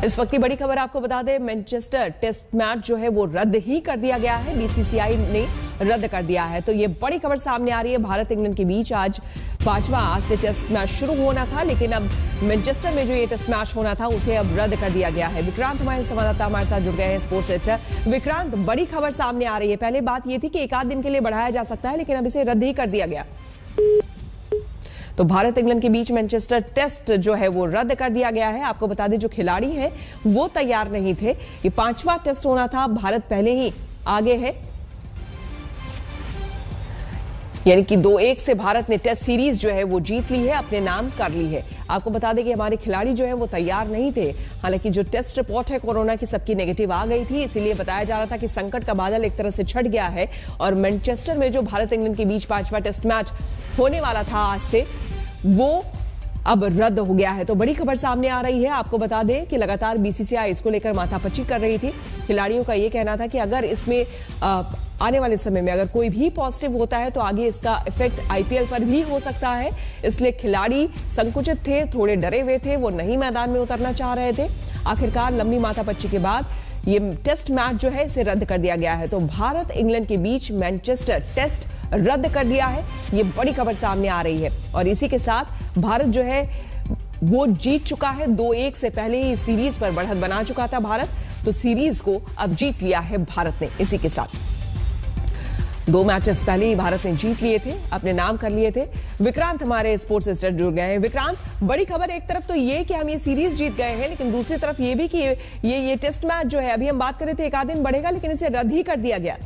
इस वक्त की बड़ी खबर आपको बता दें, मैनचेस्टर टेस्ट मैच जो है वो रद्द ही कर दिया गया है। बीसीसीआई ने रद्द कर दिया है। तो ये बड़ी खबर सामने आ रही है। भारत इंग्लैंड के बीच आज आज से टेस्ट मैच शुरू होना था, लेकिन अब मैनचेस्टर में जो ये टेस्ट मैच होना था उसे अब रद्द कर दिया गया है। विक्रांत हमारे संवाददाता हमारे साथ जुड़ गए हैं स्पोर्ट्स एडिटर। विक्रांत, बड़ी खबर सामने आ रही है। पहले बात ये थी कि एक आध दिन के लिए बढ़ाया जा सकता है, लेकिन अब इसे रद्द ही कर दिया गया। तो भारत इंग्लैंड के बीच मैनचेस्टर टेस्ट जो है वो रद्द कर दिया गया है। आपको बता दें, जो खिलाड़ी हैं वो तैयार नहीं थे। ये 5वां टेस्ट होना था। भारत पहले ही आगे है, यानी कि 2-1 से भारत ने टेस्ट सीरीज जो है वो जीत ली है, अपने नाम कर ली है। आपको बता दें कि हमारे खिलाड़ी जो है वो तैयार नहीं थे। हालांकि जो टेस्ट रिपोर्ट है कोरोना की सबकी नेगेटिव आ गई थी, इसीलिए बताया जा रहा था कि संकट का बादल एक तरह से छट गया है और मैनचेस्टर में जो भारत इंग्लैंड के बीच 5वां टेस्ट मैच होने वाला था आज से, वो अब रद्द हो गया है। तो बड़ी खबर सामने आ रही है। आपको बता दें कि लगातार बीसीसीआई इसको लेकर माथापच्ची कर रही थी। खिलाड़ियों का यह कहना था कि अगर इसमें आने वाले समय में अगर कोई भी पॉजिटिव होता है तो आगे इसका इफेक्ट आईपीएल पर भी हो सकता है। इसलिए खिलाड़ी संकुचित थे, थोड़े डरे हुए थे, वो नहीं मैदान में उतरना चाह रहे थे। आखिरकार लंबी माथापच्ची के बाद ये टेस्ट मैच जो है इसे रद्द कर दिया गया है। तो भारत इंग्लैंड के बीच मैनचेस्टर टेस्ट रद्द कर दिया है। ये बड़ी खबर सामने आ रही है और इसी के साथ भारत जो है वो जीत चुका है। 2-1 से पहले ही सीरीज पर बढ़त बना चुका था भारत, तो सीरीज को अब जीत लिया है भारत ने। इसी के साथ 2 मैचेस पहले ही भारत ने जीत लिए थे, अपने नाम कर लिए थे। विक्रांत हमारे स्पोर्ट्स एडिटर जुड़ गए हैं। विक्रांत, बड़ी खबर एक तरफ तो ये कि हम ये सीरीज जीत गए हैं, लेकिन दूसरी तरफ ये भी कि ये टेस्ट मैच जो है, अभी हम बात कर रहे थे एक आध दिन बढ़ेगा, लेकिन इसे रद्द ही कर दिया गया।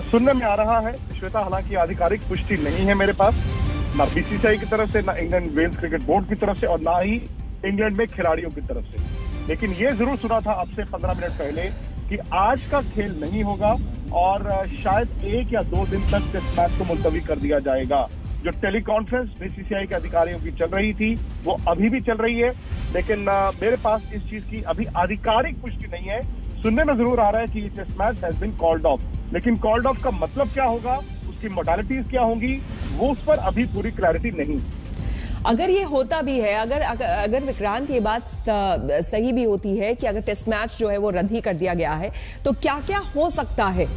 सुनने में आ रहा है श्वेता, हालांकि आधिकारिक पुष्टि नहीं है मेरे पास, ना बीसीसीआई की तरफ से, ना इंग्लैंड वेल्स क्रिकेट बोर्ड की तरफ से और ना ही इंग्लैंड में खिलाड़ियों की तरफ से। लेकिन ये जरूर सुना था अब से 15 मिनट पहले कि आज का खेल नहीं होगा और शायद 1 या 2 दिन तक टेस्ट मैच को मुलतवी कर दिया जाएगा। जो टेलीकॉन्फ्रेंस बीसीसीआई के अधिकारियों की चल रही थी वो अभी भी चल रही है, लेकिन मेरे पास इस चीज की अभी आधिकारिक पुष्टि नहीं है। सुनने में जरूर आ रहा है कि ये test match has been called off, लेकिन कॉल्ड ऑफ का मतलब क्या होगा, उसकी मोडालिटीज क्या होंगी, वो उस पर अभी पूरी क्लैरिटी नहीं। अगर ये होता भी है, अगर विक्रांत ये बात सही भी होती है कि अगर टेस्ट मैच जो है वो रद्द ही कर दिया गया है, तो क्या क्या हो सकता है?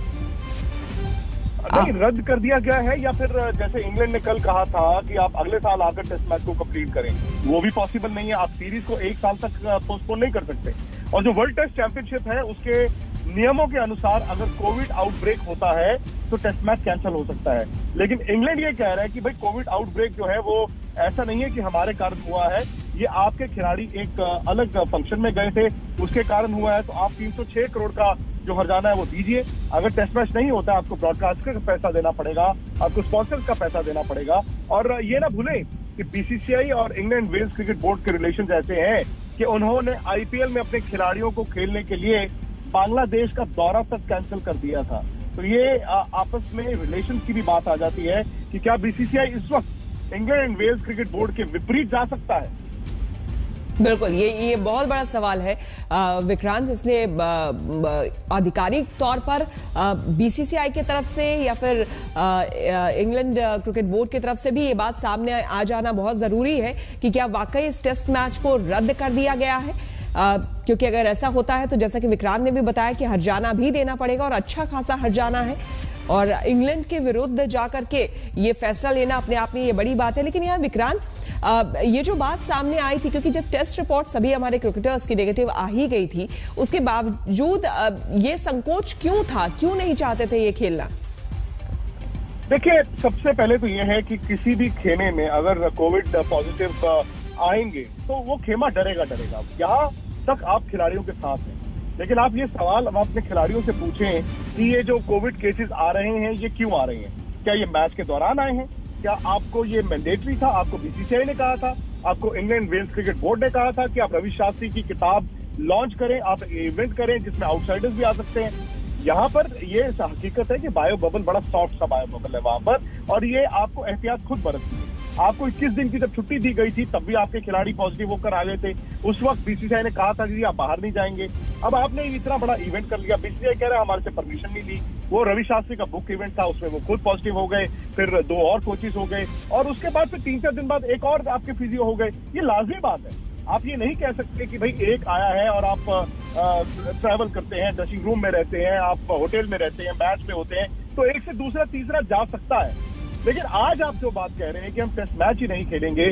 नहीं, रद्द कर दिया गया है या फिर जैसे इंग्लैंड ने कल कहा था कि आप अगले साल आकर टेस्ट मैच को कंप्लीट करें, वो भी पॉसिबल नहीं है। आप सीरीज को 1 साल तक पोस्टपोन नहीं कर सकते। और जो वर्ल्ड टेस्ट चैंपियनशिप है उसके नियमों के अनुसार अगर कोविड आउटब्रेक होता है तो टेस्ट मैच कैंसिल हो सकता है। लेकिन इंग्लैंड ये कह रहा है कि भाई कोविड आउटब्रेक जो है वो ऐसा नहीं है कि हमारे कारण हुआ है, ये आपके खिलाड़ी एक अलग फंक्शन में गए थे उसके कारण हुआ है, तो आप 306 करोड़ का जो हर्जाना है वो दीजिए। अगर टेस्ट मैच नहीं होता आपको ब्रॉडकास्टर का पैसा देना पड़ेगा, आपको स्पॉन्सर्स का पैसा देना पड़ेगा। और ये ना भूलें कि बीसीसीआई और इंग्लैंड वेल्स क्रिकेट बोर्ड के रिलेशन ऐसे हैं कि उन्होंने आईपीएल में अपने खिलाड़ियों को खेलने के लिए बांग्लादेश का दौरा तक कैंसिल कर दिया था। तो ये आपस में रिलेशन की भी बात आ जाती है कि क्या बीसीसीआई इस वक्त England and Wales cricket board के विपरीत जा सकता है? बिल्कुल, ये बहुत बड़ा सवाल है विक्रांत। इसलिए आधिकारिक तौर पर बीसीसीआई की तरफ से या फिर इंग्लैंड क्रिकेट बोर्ड की तरफ से भी ये बात सामने आ जाना बहुत जरूरी है कि क्या वाकई इस टेस्ट मैच को रद्द कर दिया गया है। क्योंकि अगर ऐसा होता है तो जैसा कि विक्रांत ने भी बताया कि हर्जाना भी देना पड़ेगा और अच्छा खासा हर्जाना है, और इंग्लैंड के विरुद्ध जाकर के ये फैसला लेना अपने आप में ये बड़ी बात है। लेकिन यहाँ विक्रांत, ये जो बात सामने आई थी, क्योंकि जब टेस्ट रिपोर्ट सभी हमारे क्रिकेटर्स की नेगेटिव आ ही गई थी, उसके बावजूद ये संकोच क्यों था, क्यों नहीं चाहते थे ये खेलना? देखिए, सबसे पहले तो ये है कि किसी भी खेमे में अगर कोविड पॉजिटिव आएंगे तो वो खेमा डरेगा। यहाँ तक आप खिलाड़ियों के साथ हैं, लेकिन आप ये सवाल अब अपने खिलाड़ियों से पूछें कि ये जो कोविड केसेस आ रहे हैं ये क्यों आ रहे हैं? क्या ये मैच के दौरान आए हैं? क्या आपको ये मैंडेटरी था? आपको बीसीसीआई ने कहा था? आपको इंग्लैंड वेल्स क्रिकेट बोर्ड ने कहा था कि आप रवि शास्त्री की किताब लॉन्च करें, आप इवेंट करें जिसमें आउटसाइडर्स भी आ सकते हैं? यहाँ पर ये हकीकत है कि बायो बबल बड़ा सॉफ्ट सा बायो बबल है वहां पर, और ये आपको एहतियात खुद बरतनी है। आपको 21 दिन की जब छुट्टी दी गई थी तब भी आपके खिलाड़ी पॉजिटिव होकर आ गए थे। उस वक्त बीसीसीआई ने कहा था कि आप बाहर नहीं जाएंगे। अब आपने इतना बड़ा इवेंट कर लिया, बीसीसीआई कह रहा है हमारे से परमिशन नहीं ली। वो रवि शास्त्री का बुक इवेंट था, उसमें वो खुद पॉजिटिव हो गए, फिर 2 और कोचेस हो गए, और उसके बाद फिर 3-4 दिन बाद एक और आपके फिजियो हो गए। ये लाजमी बात है आप ये नहीं कह सकते कि भाई एक आया है और आप ट्रैवल करते हैं, ड्रेसिंग रूम में रहते हैं, आप होटल में रहते हैं, मैच में होते हैं, तो एक से दूसरा तीसरा जा सकता है। लेकिन आज आप जो बात कह रहे हैं कि हम टेस्ट मैच ही नहीं खेलेंगे,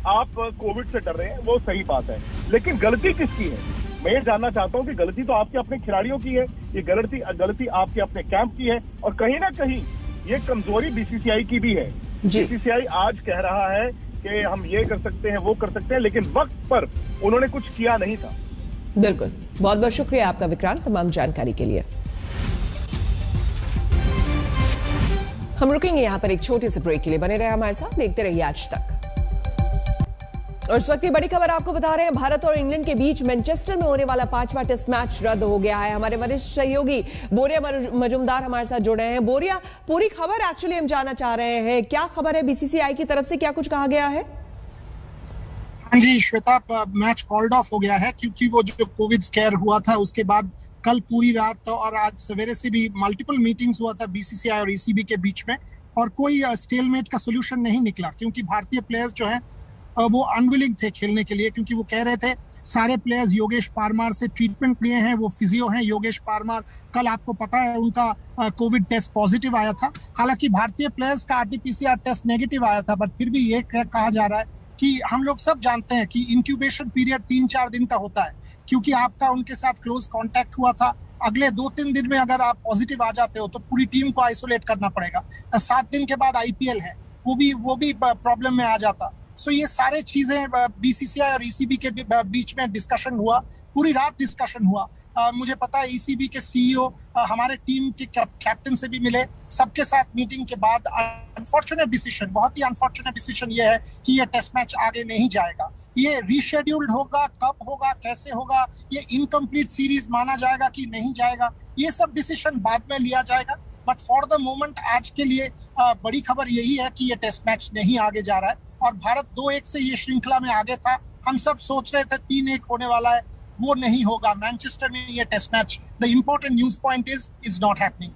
आप कोविड से डर रहे हैं, वो सही बात है, लेकिन गलती किसकी है? मैं ये जानना चाहता हूं कि गलती तो आपके अपने खिलाड़ियों की है, ये गलती आपके अपने कैंप की है, और कहीं ना कहीं ये कमजोरी बीसीसीआई की भी है। बीसीसीआई आज कह रहा है कि हम ये कर सकते हैं, वो कर सकते हैं, लेकिन वक्त पर उन्होंने कुछ किया नहीं था। बिल्कुल, बहुत बहुत शुक्रिया आपका विक्रांत तमाम जानकारी के लिए। हम रुकेंगे यहां पर एक छोटे से ब्रेक के लिए, बने रहे हमारे साथ, देखते रहिए आज तक। और इस वक्त की बड़ी खबर आपको बता रहे हैं, भारत और इंग्लैंड के बीच मैनचेस्टर में होने वाला 5वां टेस्ट मैच रद्द हो गया है। हमारे वरिष्ठ सहयोगी बोरिया मजुमदार हमारे साथ जुड़े हैं। बोरिया, पूरी खबर एक्चुअली हम जानना चाह रहे हैं, क्या खबर है बीसीसीआई की तरफ से, क्या कुछ कहा गया है? हाँ जी श्वेता, मैच कॉल्ड ऑफ हो गया है क्योंकि वो जो कोविड स्केयर हुआ था उसके बाद कल पूरी रात और आज सवेरे से भी मल्टीपल मीटिंग्स हुआ था बीसीसीआई और ईसीबी के बीच में, और कोई स्टेलमेट का सोल्यूशन नहीं निकला, क्योंकि भारतीय प्लेयर्स जो हैं वो अनविलिंग थे खेलने के लिए, क्योंकि वो कह रहे थे सारे प्लेयर्स योगेश पारमार से ट्रीटमेंट लिए हैं, वो फिजियो हैं योगेश पारमार, कल आपको पता है उनका कोविड टेस्ट पॉजिटिव आया था। हालांकि भारतीय प्लेयर्स का आरटीपीसीआर टेस्ट नेगेटिव आया था, बट फिर भी ये कहा जा रहा है कि हम लोग सब जानते हैं कि इंक्यूबेशन पीरियड 3-4 दिन का होता है, क्योंकि आपका उनके साथ क्लोज कांटेक्ट हुआ था। अगले 2-3 दिन में अगर आप पॉजिटिव आ जाते हो तो पूरी टीम को आइसोलेट करना पड़ेगा। 7 दिन के बाद आईपीएल है, वो भी प्रॉब्लम में आ जाता। सो ये सारे चीजें बीसीसीआई और ईसीबी के बीच में डिस्कशन हुआ, पूरी रात डिस्कशन हुआ। मुझे पता है ईसीबी के सीईओ हमारे टीम के कैप्टन से भी मिले, सबके साथ मीटिंग के बाद अनफॉर्चुनेट डिसीजन, बहुत ही अनफॉर्चुनेट डिसीजन ये है कि ये टेस्ट मैच आगे नहीं जाएगा। ये रीशेड्यूल्ड होगा, कब होगा, कैसे होगा, ये इनकम्प्लीट सीरीज माना जाएगा कि नहीं जाएगा, ये सब डिसीजन बाद में लिया जाएगा। बट फॉर द मोमेंट आज के लिए बड़ी खबर यही है कि ये टेस्ट मैच नहीं आगे जा रहा है, और भारत 2-1 से ये श्रृंखला में आगे था। हम सब सोच रहे थे 3-1 होने वाला है, वो नहीं होगा। मैनचेस्टर में ये test match, the important news point is not happening.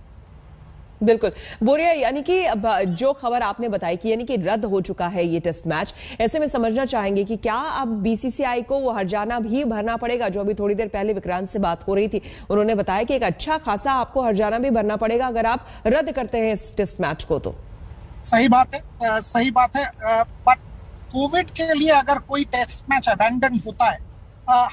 बिल्कुल बोरिया, यानी कि अब जो खबर आपने बताई कि यानी कि रद्द हो चुका है ये टेस्ट मैच, ऐसे में समझना चाहेंगे कि क्या अब बीसीसीआई को वो हर्जाना भी भरना पड़ेगा? जो अभी थोड़ी देर पहले विक्रांत से बात हो रही थी, उन्होंने बताया कि एक अच्छा खासा आपको हर्जाना भी भरना पड़ेगा अगर आप रद्द करते हैं इस टेस्ट मैच को। तो सही बात है, बट कोविड के लिए अगर कोई टेस्ट मैच अबैंडन होता है,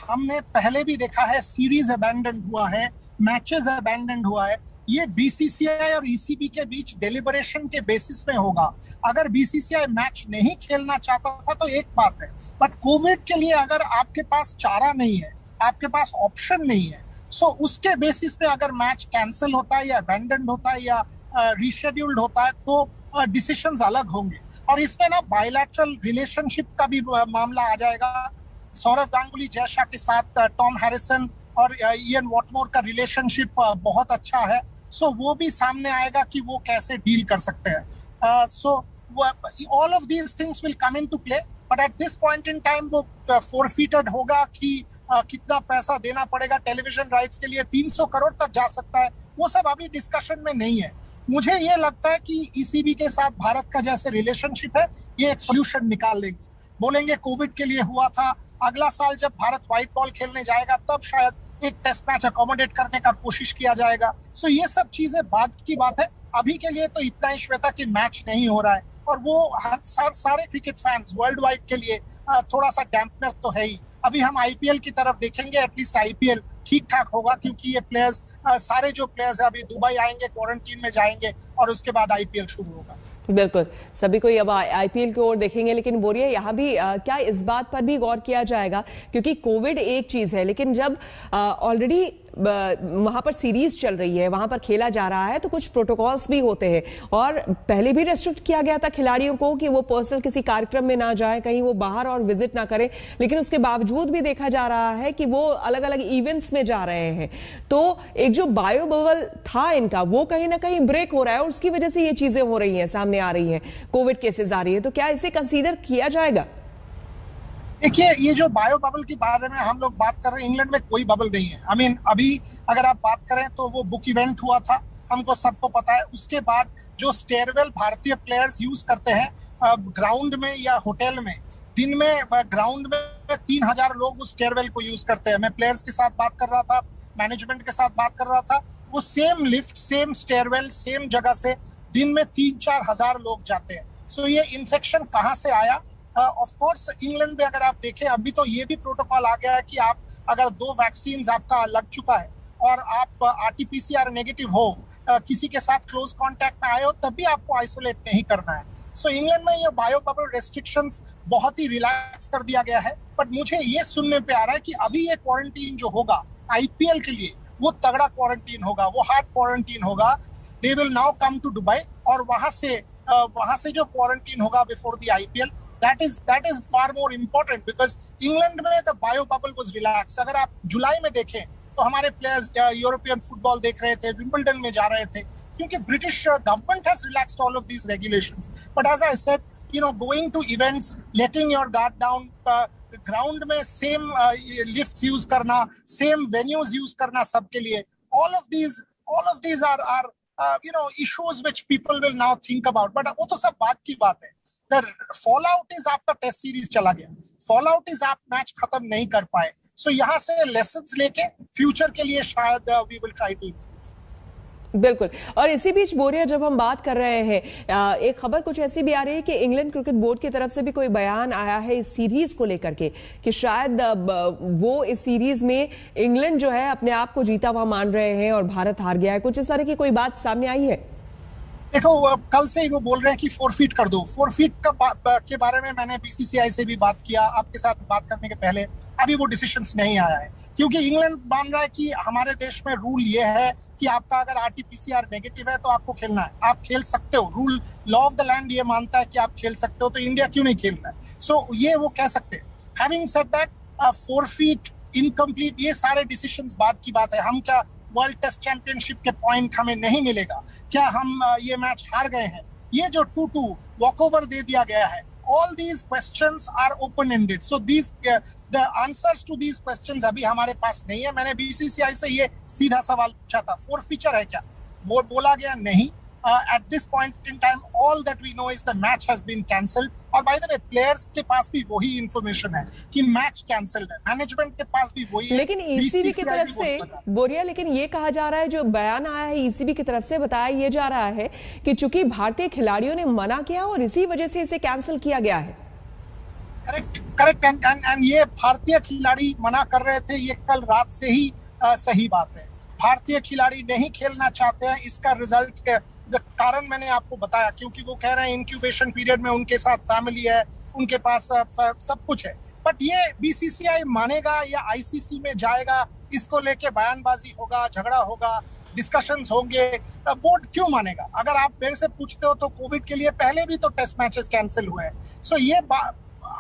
हमने पहले भी देखा है, सीरीज अबैंडन हुआ है, मैचेस अबैंडन हुआ है, ये बीसीसीआई और ईसीबी के बीच डेलिबरेशन के बेसिस में होगा। अगर बीसीसीआई मैच नहीं खेलना चाहता था तो एक बात है, बट कोविड के लिए अगर आपके पास चारा नहीं है, आपके पास ऑप्शन नहीं है, सो उसके बेसिस पे अगर मैच कैंसिल होता है या अबैंडन होता है या रीशेड्यूल्ड होता है तो डिसीजंस अलग होंगे। और इसमें ना बायलैटरल रिलेशनशिप का भी मामला आ जाएगा। सौरव गांगुली जैसा के साथ टॉम हैरिसन और इयन वॉटमोर का रिलेशनशिप बहुत अच्छा है, सो वो भी सामने आएगा कि वो कैसे डील कर सकते हैं। So all of these things will come into play, but at this point in time वो फोरफिटेड होगा कि कितना पैसा देना पड़ेगा टेलीविजन राइट्स के लिए, 300 करोड़ तक जा सकता है, वो सब अभी डिस्कशन में नहीं है। मुझे ये लगता है कि ईसीबी के साथ भारत का जैसे रिलेशनशिप है, ये एक सोल्यूशन निकाल लेंगे। बोलेंगे कोविड के लिए हुआ था, अगला साल जब भारत व्हाइट बॉल खेलने जाएगा तब शायद एक टेस्ट मैच अकोमोडेट करने का कोशिश किया जाएगा। सो ये सब चीजें बाद की बात है, अभी के लिए तो इतना ही श्वेता कि मैच नहीं हो रहा है, और वो सारे क्रिकेट फैंस वर्ल्ड वाइड के लिए थोड़ा सा डैम्पनर तो है ही। अभी हम आईपीएल की तरफ देखेंगे, एटलीस्ट आईपीएल ठीक ठाक होगा, क्योंकि ये प्लेयर्स सारे जो प्लेयर्स अभी दुबई आएंगे, क्वारंटीन में जाएंगे और उसके बाद आईपीएल शुरू होगा। बिल्कुल, सभी कोई अब आईपीएल की ओर देखेंगे। लेकिन बोरिया, यहाँ भी क्या इस बात पर भी गौर किया जाएगा, क्योंकि कोविड एक चीज है, लेकिन जब ऑलरेडी वहां पर सीरीज चल रही है, वहां पर खेला जा रहा है, तो कुछ प्रोटोकॉल्स भी होते हैं, और पहले भी रेस्ट्रिक्ट किया गया था खिलाड़ियों को कि वो पर्सनल किसी कार्यक्रम में ना जाए, कहीं वो बाहर और विजिट ना करें, लेकिन उसके बावजूद भी देखा जा रहा है कि वो अलग अलग इवेंट्स में जा रहे हैं। तो एक जो बायो बबल था इनका, वो कहीं ना कहीं ब्रेक हो रहा है, और उसकी वजह से ये चीजें हो रही हैं, सामने आ रही हैं, कोविड केसेस आ रही है। तो क्या इसे कंसीडर किया जाएगा? देखिए, ये जो बायो बबल के बारे में हम लोग बात कर रहे हैं, इंग्लैंड में कोई बबल नहीं है। आई मीन अभी अगर आप बात करें तो वो बुक इवेंट हुआ था, हमको सबको पता है। उसके बाद जो स्टेयरवेल भारतीय प्लेयर्स यूज करते हैं ग्राउंड में या होटल में, दिन में ग्राउंड में 3000 लोग उस स्टेयरवेल को यूज करते हैं। मैं प्लेयर्स के साथ बात कर रहा था, मैनेजमेंट के साथ बात कर रहा था, वो same lift, same stairwell, same जगह से दिन में 3-4 हजार लोग जाते हैं। सो ये इन्फेक्शन कहाँ से आया? ऑफ कोर्स इंग्लैंड में अगर आप देखें, अभी तो ये भी प्रोटोकॉल आ गया है कि आप अगर 2 वैक्सीन आपका लग चुका है और आप RT-PCR नेगेटिव हो, किसी के साथ क्लोज कांटेक्ट में आए हो, तब भी आपको आइसोलेट नहीं करना है। सो इंग्लैंड में ये बायो बबल रेस्ट्रिक्शंस बहुत ही रिलैक्स कर दिया गया है। बट मुझे ये सुनने पे आ रहा है कि अभी ये क्वारंटीन जो होगा IPL के लिए, वो तगड़ा क्वारंटीन होगा, वो हार्ड क्वारंटीन होगा। They will now come to Dubai, और वहां से जो क्वारंटीन होगा before the IPL, that is far more important because England में the bio bubble was relaxed। अगर आप जुलाई में देखें तो हमारे प्लेयर्स यूरोपियन फुटबॉल देख रहे थे, विंबलडन में जा रहे थे, क्योंकि British government has relaxed all of these regulations। But as I said, going to events, letting your guard down, ground में सेम लिफ्ट्स यूज करना, सेम वेन्यूज यूज करना सबके लिए, all of these are issues which people will now think about। But वो तो सब बात की बात है। The fallout is आपका टेस्ट सीरीज चला गया, fallout is आप मैच खत्म नहीं कर पाए। सो यहाँ से लेसन्स लेके फ्यूचर के लिए शायद we will try to improve. बिल्कुल। और इसी बीच बोरिया, जब हम बात कर रहे हैं, एक खबर कुछ ऐसी भी आ रही है कि इंग्लैंड क्रिकेट बोर्ड की तरफ से भी कोई बयान आया है इस सीरीज को लेकर के कि शायद वो इस सीरीज में इंग्लैंड जो है अपने आप को जीता हुआ मान रहे हैं और भारत हार गया है। कुछ इस तरह की कोई बात सामने आई है? देखो, कल से ही वो बोल रहे हैं कि फोरफीट कर दो। फोरफीट के बारे में मैंने BCCI से भी बात किया आपके साथ बात करने के पहले। अभी वो डिसीजंस नहीं आया है, क्योंकि इंग्लैंड मान रहा है कि हमारे देश में रूल ये है कि आपका अगर RT-PCR नेगेटिव है तो आपको खेलना है, आप खेल सकते हो। Rule, law of the land ये मानता है कि आप खेल सकते हो, तो इंडिया क्यों नहीं खेलना है? सो ये वो कह सकते हैं। Having said that, forfeit, incomplete, ये सारे डिसीजंस बाद की बात है। हम क्या वर्ल्ड टेस्ट चैंपियनशिप के पॉइंट हमें नहीं मिलेगा? क्या हम ये मैच हार गए हैं? ये जो 2-2 वॉकओवर दे दिया गया है, all these questions are open ended। so the answers to these questions अभी हमारे पास नहीं है। मैंने BCCI से ये सीधा सवाल पूछा था, फोरफीचर है क्या? वो बोला गया नहीं। at this point in time all that we know is the match has been cancelled। और by the way, players के पास भी वही इंफॉर्मेशन है कि मैच कैंसिल्ड है, मैनेजमेंट के पास भी वही है। लेकिन ECB की तरफ से बोरिया, लेकिन ये कहा जा रहा है, जो बयान आया है ECB की तरफ से, बताया ये जा रहा है कि चूंकि भारतीय खिलाड़ियों ने मना किया और इसी वजह से इसे कैंसिल किया गया है। करेक्ट एंड ये भारतीय खिलाड़ी मना कर रहे थे, ये कल रात से ही सही बात है। भारतीय खिलाड़ी नहीं खेलना चाहते हैं, इसका रिजल्ट कारण मैंने आपको बताया, क्योंकि वो कह रहे हैं इंक्यूबेशन पीरियड में उनके साथ फैमिली है, उनके पास सब कुछ है। बट ये BCCI मानेगा या ICC में जाएगा, इसको लेके बयानबाजी होगा, झगड़ा होगा, डिस्कशंस होंगे। बोर्ड क्यों मानेगा? अगर आप मेरे से पूछते हो तो कोविड के लिए पहले भी तो टेस्ट मैचेस कैंसिल हुए हैं। सो ये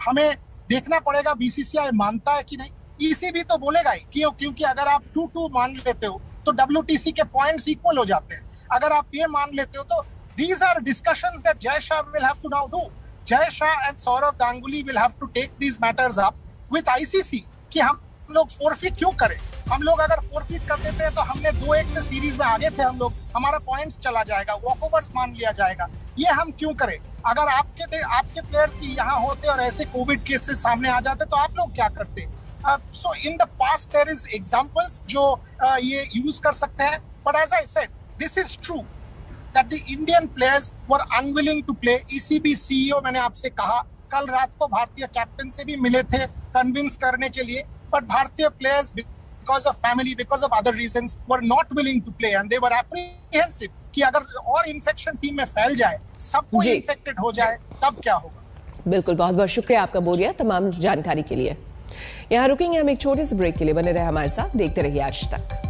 हमें देखना पड़ेगा BCCI मानता है कि नहीं। ECB तो बोलेगा ही, क्योंकि अगर आप 2-2 मान लेते हो तो WTC के पॉइंट्स इक्वल हो जाते हैं। अगर आप ये मान लेते हो तो these are discussions that Jay Shah will have to now do। Jay Shah and Saurav Ganguly will have to take these matters up with ICC कि हम लोग फोरफीट क्यों करें। हम लोग अगर फोरफीट कर देते हैं तो हमने 2-1 से सीरीज में आगे थे हम लोग, हमारा पॉइंट्स चला जाएगा, वॉकओवर्स मान लिया जाएगा, ये हम क्यों करें? अगर आपके प्लेयर्स भी यहाँ होते और ऐसे कोविड केसेस सामने आ जाते तो आप लोग क्या करते? So in the past there is examples जो ये यूज कर सकते हैं। But as I said, this is true that the Indian players were unwilling to play। ECB CEO मैंने आपसे कहा, कल रात को भारतीय कैप्टन से भी मिले थे कन्विंस करने के लिए, but भारतीय players because of family, because of other reasons were not willing to play and they were apprehensive कि अगर और इन्फेक्शन टीम में फैल जाए, सब कोई इन्फेक्टेड हो जाए, तब क्या होगा? बिल्कुल, बहुत बहुत शुक्रिया आपका बोरिया तमाम जानकारी के लिए। यहाँ रुकेंगे हम एक छोटे से ब्रेक के लिए। बने रहे हमारे साथ, देखते रहिए आज तक।